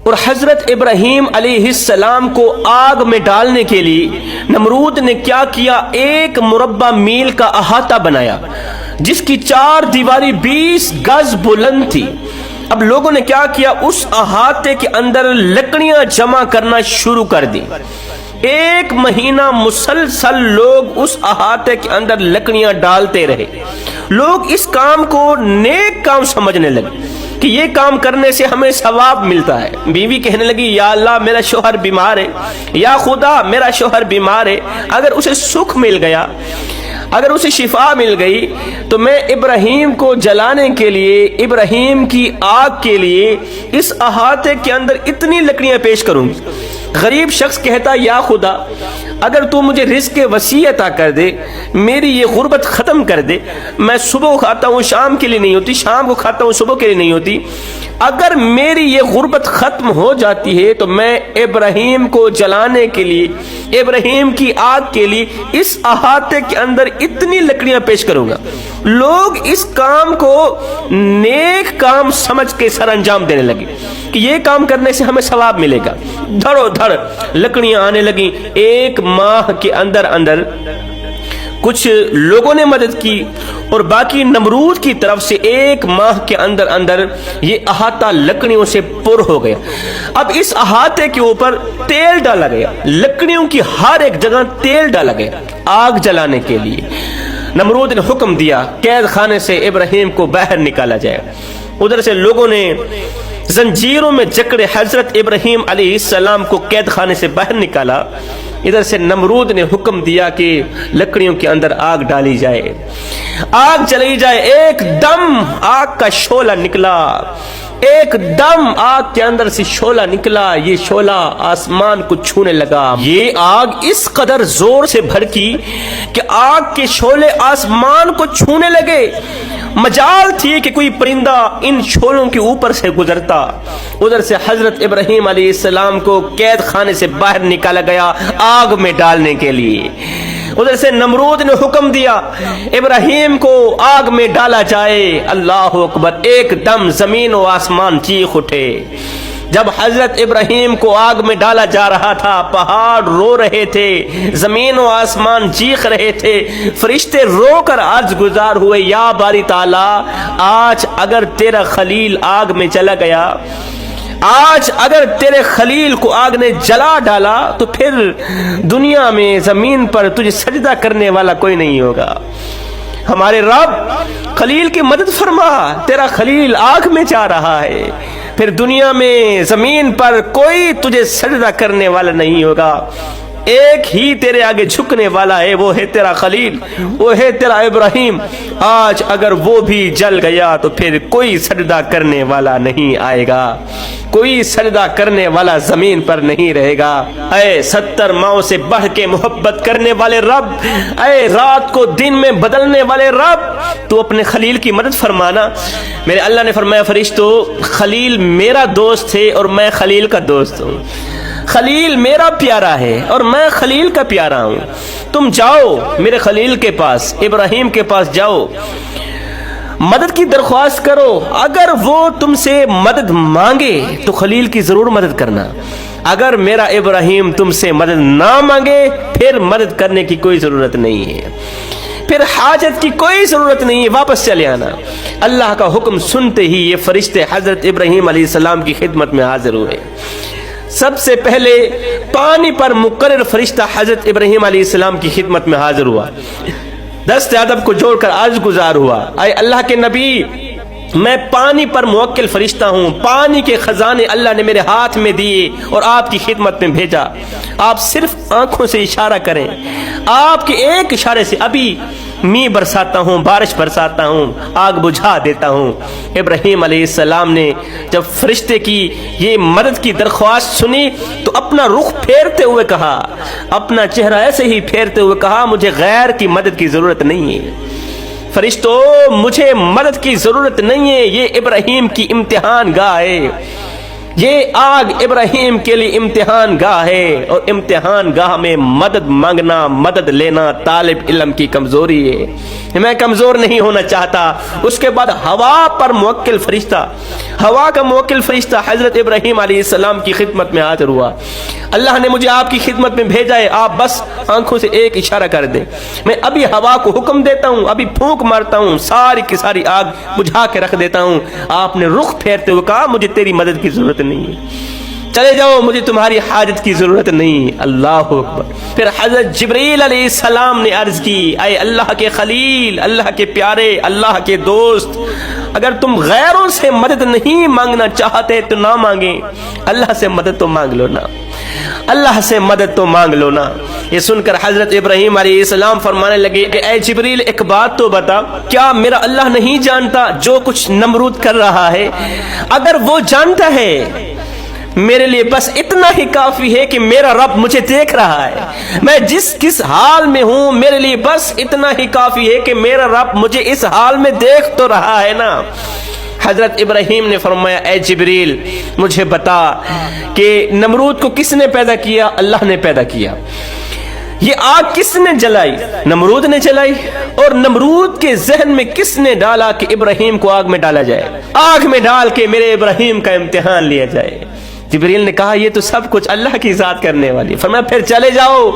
اور حضرت ابراہیم علیہ السلام کو آگ میں ڈالنے کے لیے نمرود نے کیا کیا؟ ایک مربع میل کا احاطہ بنایا جس کی 4 دیواری 20 گز بلند تھی۔ اب لوگوں نے کیا کیا؟ اس احاطے کے اندر لکڑیاں جمع کرنا شروع کر دی۔ 1 مہینہ مسلسل لوگ اس احاطے کے اندر لکڑیاں ڈالتے رہے۔ لوگ اس کام کو نیک کام سمجھنے لگے کہ یہ کام کرنے سے ہمیں ثواب ملتا ہے۔ بیوی کہنے لگی یا اللہ میرا شوہر بیمار ہے، یا خدا میرا شوہر بیمار ہے، اگر اسے سکھ مل گیا، اگر اسے شفا مل گئی تو میں ابراہیم کو جلانے کے لیے، ابراہیم کی آگ کے لیے اس احاطے کے اندر اتنی لکڑیاں پیش کروں گی۔ غریب شخص کہتا یا خدا اگر تو مجھے رزق وسیع عطا کر دے، میری یہ غربت ختم کر دے، میں صبح کھاتا ہوں شام کے لیے نہیں ہوتی، شام کو کھاتا ہوں صبح کے لیے نہیں ہوتی، اگر میری یہ غربت ختم ہو جاتی ہے تو میں ابراہیم کو جلانے کے لیے، ابراہیم کی آگ کے لیے اس احاطے کے اندر اتنی لکڑیاں پیش کروں گا۔ لوگ اس کام کو نیک کام سمجھ کے سر انجام دینے لگے کہ یہ کام کرنے سے ہمیں ثواب ملے گا۔ دھڑو دھڑ لکڑیاں آنے لگیں۔ 1 ماہ کے اندر کچھ لوگوں نے مدد کی اور باقی نمرود کی طرف سے 1 ماہ کے اندر یہ احاطہ لکڑیوں سے پر ہو گیا۔ اب اس احاطے کے اوپر تیل ڈالا گیا، لکڑیوں کی ہر ایک جگہ تیل ڈالا گیا آگ جلانے کے لیے۔ نمرود نے حکم دیا قید خانے سے ابراہیم کو باہر نکالا جائے۔ ادھر سے لوگوں نے زنجیروں میں جکڑے حضرت ابراہیم علیہ السلام کو قید خانے سے باہر نکالا۔ ادھر سے نمرود نے حکم دیا کہ لکڑیوں کے اندر آگ ڈالی جائے، آگ جلائی جائے۔ ایک دم آگ کا شعلہ نکلا، ایک دم آگ کے اندر سے شعلہ نکلا، یہ شعلہ آسمان کو چھونے لگا۔ یہ آگ اس قدر زور سے بھڑکی کہ آگ کے شعلے آسمان کو چھونے لگے۔ مجال تھی کہ کوئی پرندہ ان شعلوں کے اوپر سے گزرتا۔ ادھر سے حضرت ابراہیم علیہ السلام کو قید خانے سے باہر نکالا گیا آگ میں ڈالنے کے لیے۔ ادھر سے نمرود نے حکم دیا ابراہیم کو آگ میں ڈالا جائے۔ اللہ اکبر! ایک دم زمین و آسمان چیخ اٹھے۔ جب حضرت ابراہیم کو آگ میں ڈالا جا رہا تھا، پہاڑ رو رہے تھے، زمین و آسمان چیخ رہے تھے، فرشتے رو کر عرض گزار ہوئے یا باری تعالیٰ آج اگر تیرا خلیل آگ میں چلا گیا، آج اگر تیرے خلیل کو آگ نے جلا ڈالا تو پھر دنیا میں زمین پر تجھے سجدہ کرنے والا کوئی نہیں ہوگا۔ ہمارے رب خلیل کی مدد فرما، تیرا خلیل آگ میں جا رہا ہے، پھر دنیا میں زمین پر کوئی تجھے سجدہ کرنے والا نہیں ہوگا، ایک ہی تیرے آگے جھکنے والا ہے، وہ ہے تیرا خلیل، وہ ہے تیرا ابراہیم۔ آج اگر وہ بھی جل گیا تو پھر کوئی سجدہ کرنے والا نہیں آئے گا، کوئی سجدہ کرنے والا زمین پر نہیں رہے گا۔ اے 70 ماؤں سے بڑھ کے محبت کرنے والے رب، اے رات کو دن میں بدلنے والے رب، تو اپنے خلیل کی مدد فرمانا۔ میرے اللہ نے فرمایا فرشتو خلیل میرا دوست ہے اور میں خلیل کا دوست ہوں، خلیل میرا پیارا ہے اور میں خلیل کا پیارا ہوں، تم جاؤ میرے خلیل کے پاس، ابراہیم کے پاس جاؤ، مدد کی درخواست کرو، اگر وہ تم سے مدد مانگے تو خلیل کی ضرور مدد کرنا، اگر میرا ابراہیم تم سے مدد نہ مانگے پھر مدد کرنے کی کوئی ضرورت نہیں ہے، پھر حاجت کی کوئی ضرورت نہیں ہے، واپس چلے آنا۔ اللہ کا حکم سنتے ہی یہ فرشتے حضرت ابراہیم علیہ السلام کی خدمت میں حاضر ہوئے۔ سب سے پہلے پانی پر مقرر فرشتہ حضرت ابراہیم علیہ السلام کی خدمت میں حاضر ہوا، دست ادب کو جوڑ کر عرض گزار ہوا، اے اللہ کے نبی میں پانی پر موکل فرشتہ ہوں، پانی کے خزانے اللہ نے میرے ہاتھ میں دیے اور آپ کی خدمت میں بھیجا، آپ صرف آنکھوں سے اشارہ کریں، آپ کے ایک اشارے سے ابھی می برساتا ہوں، بارش برساتا ہوں، آگ بجھا دیتا ہوں۔ ابراہیم علیہ السلام نے جب فرشتے کی یہ مدد کی درخواست سنی تو اپنا رخ پھیرتے ہوئے کہا، اپنا چہرہ ایسے ہی پھیرتے ہوئے کہا مجھے غیر کی مدد کی ضرورت نہیں ہے، فرشتو مجھے مدد کی ضرورت نہیں ہے، یہ ابراہیم کی امتحان گاہ ہے، یہ آگ ابراہیم کے لیے امتحان گاہ ہے، اور امتحان گاہ میں مدد مانگنا، مدد لینا طالب علم کی کمزوری ہے۔ میں کمزور نہیں ہونا چاہتا۔ اس کے بعد ہوا پر موکل فرشتہ، ہوا کا موکل فرشتہ حضرت ابراہیم علیہ السلام کی خدمت میں حاضر ہوا۔ اللہ نے مجھے آپ کی خدمت میں بھیجا ہے، آپ بس آنکھوں سے ایک اشارہ کر دیں، میں ابھی ہوا کو حکم دیتا ہوں، ابھی پھونک مارتا ہوں، ساری کی ساری آگ بجھا کے رکھ دیتا ہوں۔ آپ نے رخ پھیرتے ہوئے کہا مجھے تیری مدد کی ضرورت نہیں ہے، چلے جاؤ، مجھے تمہاری حاجت کی ضرورت نہیں۔ اللہ اکبر۔ پھر حضرت جبریل علیہ السلام نے عرض کی، اے اللہ کے خلیل، اللہ کے پیارے، اللہ کے دوست، اگر تم غیروں سے مدد نہیں مانگنا چاہتے تو نہ مانگیں، اللہ سے مدد تو مانگ لو نا، اللہ سے مدد تو مانگ لو نا۔ یہ سن کر حضرت ابراہیم علیہ السلام فرمانے لگے کہ اے جبریل ایک بات تو بتا، کیا میرا اللہ نہیں جانتا جو کچھ نمرود کر رہا ہے؟ اگر وہ جانتا ہے میرے لیے بس اتنا ہی کافی ہے کہ میرا رب مجھے دیکھ رہا ہے، میں جس کس حال میں ہوں میرے لیے بس اتنا ہی کافی ہے کہ میرا رب مجھے اس حال میں دیکھ تو رہا ہے نا۔ حضرت ابراہیم نے فرمایا اے جبریل مجھے بتا کہ نمرود کو کس نے پیدا کیا؟ اللہ نے پیدا کیا۔ یہ آگ کس نے جلائی؟ نمرود نے جلائی۔ اور نمرود کے ذہن میں کس نے ڈالا کہ ابراہیم کو آگ میں ڈالا جائے، آگ میں ڈال کے میرے ابراہیم کا امتحان لیا جائے؟ جبریل نے کہا یہ تو سب کچھ اللہ کی ذات کرنے والی۔ فرمایا پھر چلے جاؤ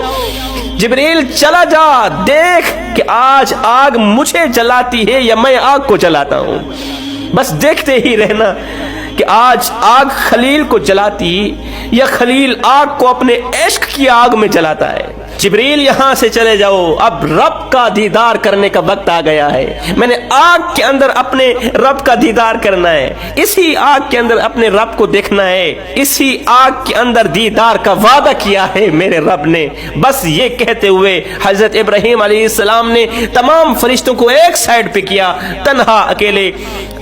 جبریل، چلا جا، دیکھ کہ آج آگ مجھے جلاتی ہے یا میں آگ کو جلاتا ہوں۔ بس دیکھتے ہی رہنا کہ آج آگ خلیل کو جلاتی یا خلیل آگ کو اپنے عشق کی آگ میں جلاتا ہے۔ جبریل یہاں سے چلے جاؤ، اب رب کا دیدار کرنے کا وقت آ گیا ہے۔ میں نے آگ کے اندر اپنے رب کا دیدار کرنا ہے، اسی آگ کے اندر اپنے رب کو دیکھنا ہے، اسی آگ کے اندر دیدار کا وعدہ کیا ہے میرے رب نے۔ بس یہ کہتے ہوئے حضرت ابراہیم علیہ السلام نے تمام فرشتوں کو ایک سائڈ پہ کیا، تنہا اکیلے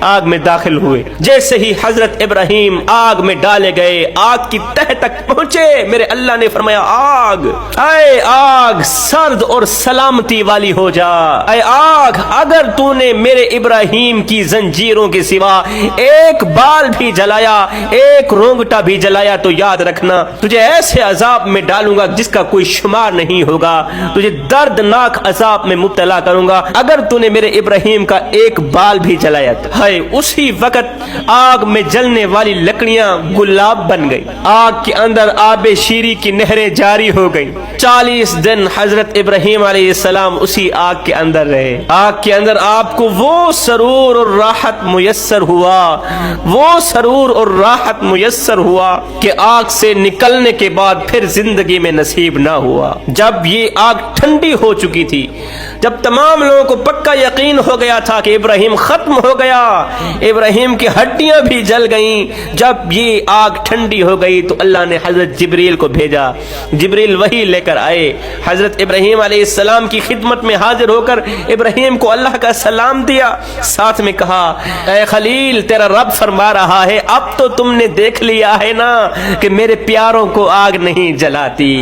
آگ میں داخل ہوئے۔ جیسے ہی حضرت ابراہیم آگ میں ڈالے گئے، آگ کی تہ تک پہنچے، میرے اللہ نے فرمایا آگ، اے آگ سرد اور سلامتی والی ہو جا۔ اے آگ اگر تو نے میرے ابراہیم کی زنجیروں کے سوا ایک بال بھی جلایا، ایک رونگٹا بھی جلایا تو یاد رکھنا تجھے ایسے عذاب میں ڈالوں گا جس کا کوئی شمار نہیں ہوگا، تجھے دردناک عذاب میں مبتلا کروں گا اگر تو نے میرے ابراہیم کا ایک بال بھی جلایا۔ ہے اسی وقت آگ میں جلنے والی لکڑیاں گلاب بن گئی، آگ کے اندر آب شیری کی نہریں جاری ہو گئی۔ 40 دن حضرت ابراہیم علیہ السلام اسی آگ کے اندر رہے۔ آگ کے اندر آپ کو وہ سرور اور راحت میسر ہوا، وہ سرور اور راحت میسر ہوا کہ آگ سے نکلنے کے بعد پھر زندگی میں نصیب نہ ہوا۔ جب یہ آگ ٹھنڈی ہو چکی تھی، جب تمام لوگوں کو پکا یقین ہو گیا تھا کہ ابراہیم ختم ہو گیا، ابراہیم کی ہڈیاں بھی جل گئیں، جب یہ آگ ٹھنڈی ہو گئی تو اللہ نے حضرت جبریل کو بھیجا۔ جبریل وہی لے کر آئے، حضرت ابراہیم علیہ السلام کی خدمت میں حاضر ہو کر ابراہیم کو اللہ کا سلام دیا، ساتھ میں کہا اے خلیل تیرا رب فرما رہا ہے اب تو تم نے دیکھ لیا ہے نا کہ میرے پیاروں کو آگ نہیں جلاتی،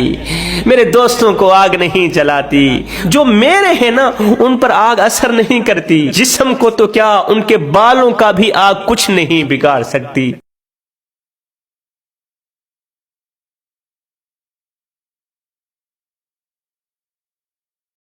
میرے دوستوں کو آگ نہیں جلاتی، جو میرے ہیں نا ان پر آگ اثر نہیں کرتی، جسم کو تو کیا ان کے بالوں کا بھی آگ کچھ نہیں بگاڑ سکتی۔